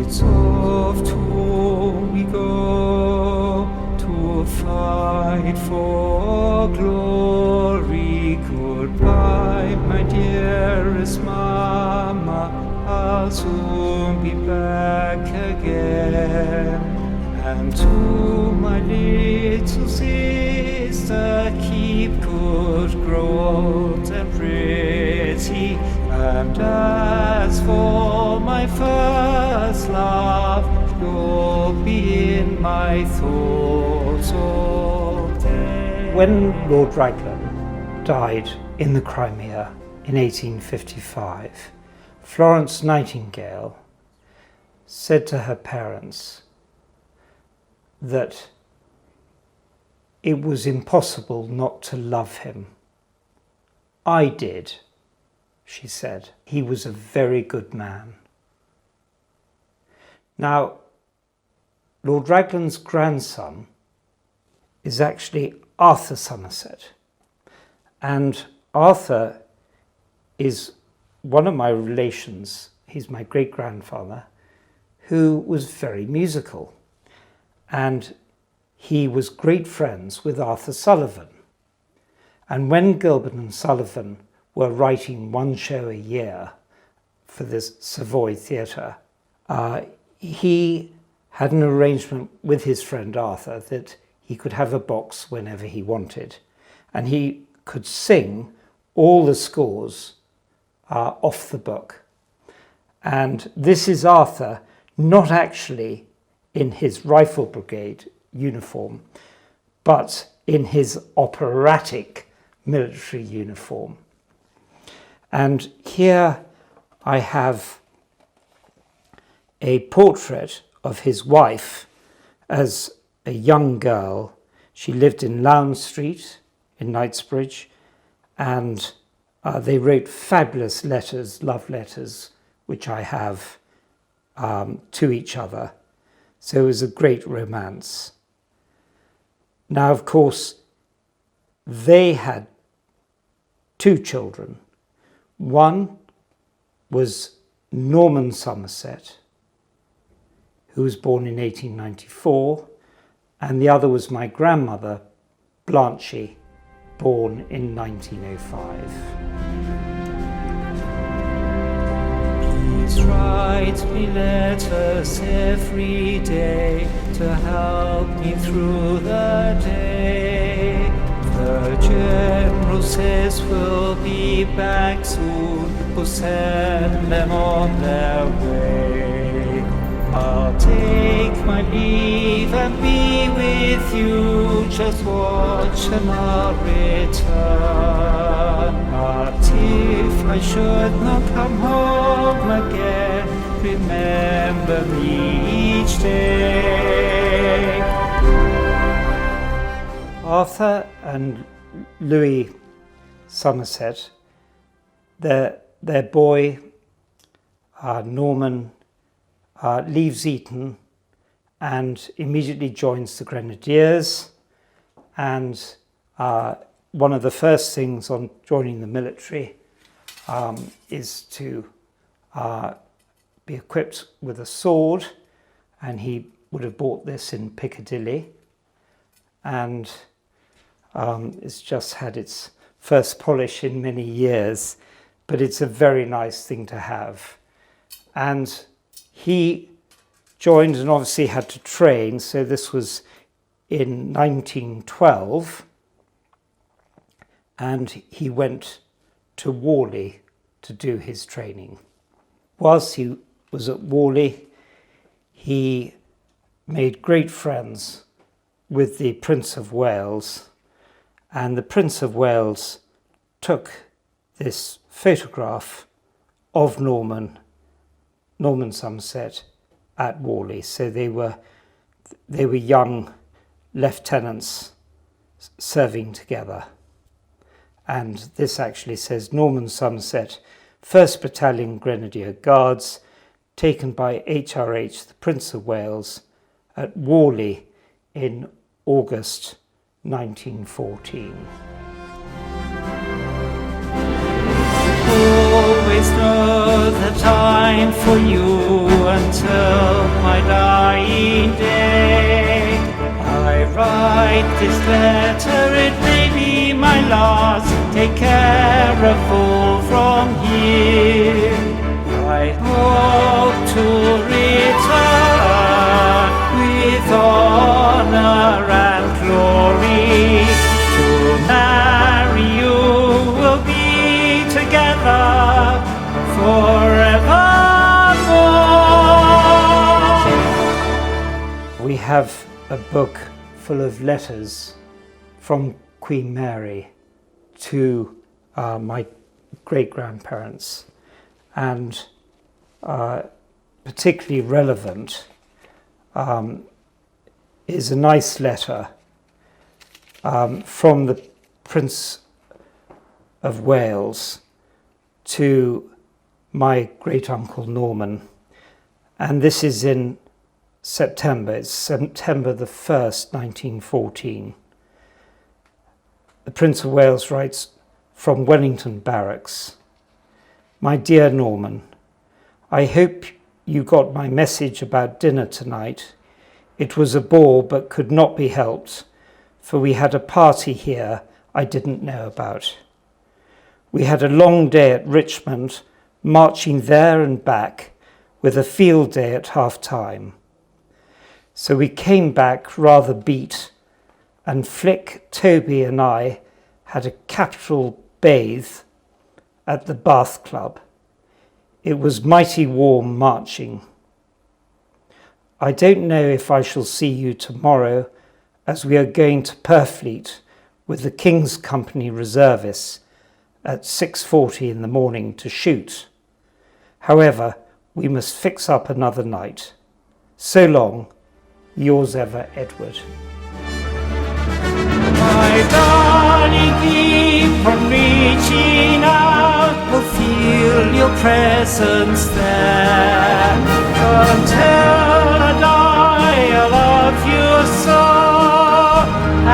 fields of toil we go to fight for glory. Goodbye, my dearest Mama, I'll soon be back again. And to my little sister, keep good, grow old and pretty. And as for my first love, you'll be in my thoughts all day. When Lord Raglan died in the Crimea in 1855, Florence Nightingale said to her parents that it was impossible not to love him. I did, she said. He was a very good man. Now, Lord Raglan's grandson is actually Arthur Somerset. And Arthur is one of my relations, he's my great-grandfather, who was very musical. And he was great friends with Arthur Sullivan. And when Gilbert and Sullivan were writing one show a year for the Savoy Theatre, he had an arrangement with his friend Arthur that he could have a box whenever he wanted. And he could sing all the scores off the book. And this is Arthur, not actually in his rifle brigade uniform, but in his operatic military uniform. And here I have a portrait of his wife as a young girl. She lived in Lowndes Street in Knightsbridge, and they wrote fabulous letters, love letters, which I have to each other. So it was a great romance. Now, of course, they had two children. One was Norman Somerset, who was born in 1894, and the other was my grandmother, Blanche, born in 1905. Please write me letters every day to help me through the day. The General says we'll be back soon, we'll send them on their way. I'll take my leave and be with you, just watch and I'll return. But if I should not come home again, remember me each day. Arthur and Louis Somerset, their boy, Norman, leaves Eton and immediately joins the Grenadiers. And one of the first things on joining the military is to be equipped with a sword, and he would have bought this in Piccadilly, and it's just had its first polish in many years, but it's a very nice thing to have. And he joined and obviously had to train, so this was in 1912, and he went to Worley to do his training. Whilst he was at Worley, he made great friends with the Prince of Wales, and the Prince of Wales took this photograph of Norman Somerset at Worley. So they were young lieutenants serving together. And this actually says Norman Somerset, 1st Battalion Grenadier Guards, taken by HRH, the Prince of Wales, at Worley in August 1914. Always know the time for you until my dying day. I write this letter, it may be my last. Take care of all from here. I hope to return with honor and glory. To marry you, we'll be together forevermore. We have a book full of letters from Queen Mary to my great-grandparents, and particularly relevant is a nice letter from the Prince of Wales to my great-uncle Norman, and this is in September. It's September the 1st, 1914. The Prince of Wales writes, from Wellington Barracks. My dear Norman, I hope you got my message about dinner tonight. It was a bore but could not be helped, for we had a party here I didn't know about. We had a long day at Richmond, marching there and back, with a field day at half-time. So we came back rather beat, and Flick, Toby and I had a capital bathe at the Bath Club. It was mighty warm marching. I don't know if I shall see you tomorrow, as we are going to Purfleet with the King's Company reservists at 6:40 in the morning to shoot. However, we must fix up another night. So long, yours ever, Edward. My darling, keep on reaching out, will feel your presence there. Until I die, I love you so,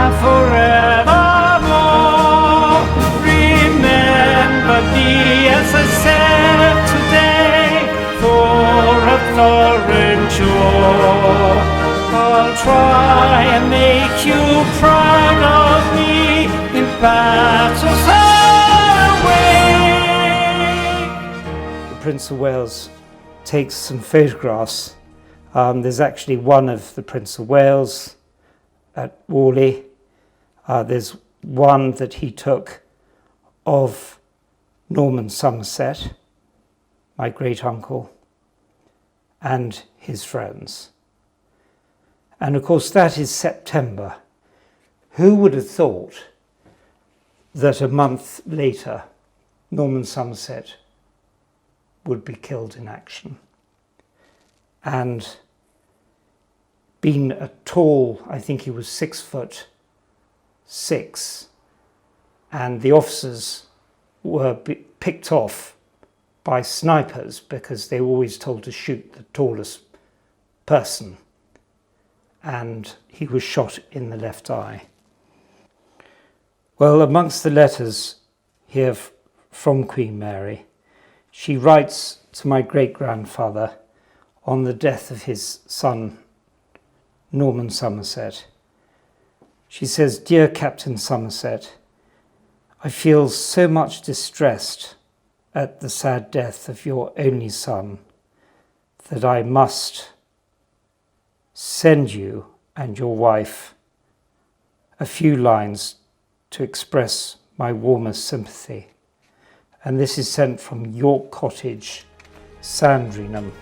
and forevermore. Remember me as I said today, for a foreign joy. I'll try and make you proud of me in battles away. The Prince of Wales takes some photographs. There's actually one of the Prince of Wales at Worley. There's one that he took of Norman Somerset, my great-uncle, and his friends. And of course that is September. Who would have thought that a month later Norman Somerset would be killed in action? And being a tall, I think he was 6'6", and the officers were picked off by snipers because they were always told to shoot the tallest person, and he was shot in the left eye. Well, amongst the letters here from Queen Mary, she writes to my great-grandfather on the death of his son, Norman Somerset. She says, "Dear Captain Summerset, I feel so much distressed at the sad death of your only son that I must send you and your wife a few lines to express my warmest sympathy." And this is sent from York Cottage, Sandringham.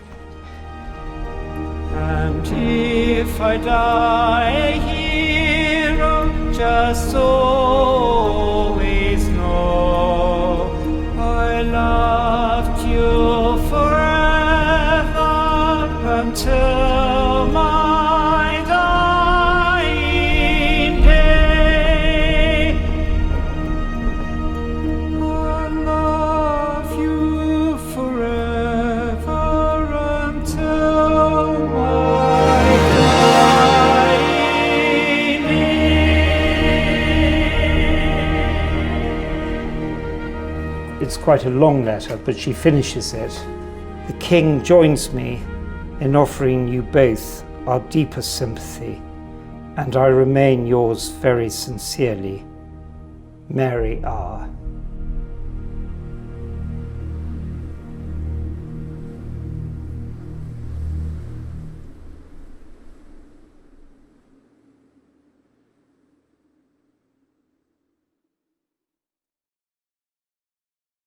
And if I die here, just always know I loved you forever until my dying day. I love you forever until my dying day. It's quite a long letter, but she finishes it. The King joins me in offering you both our deepest sympathy, and I remain yours very sincerely, Mary R.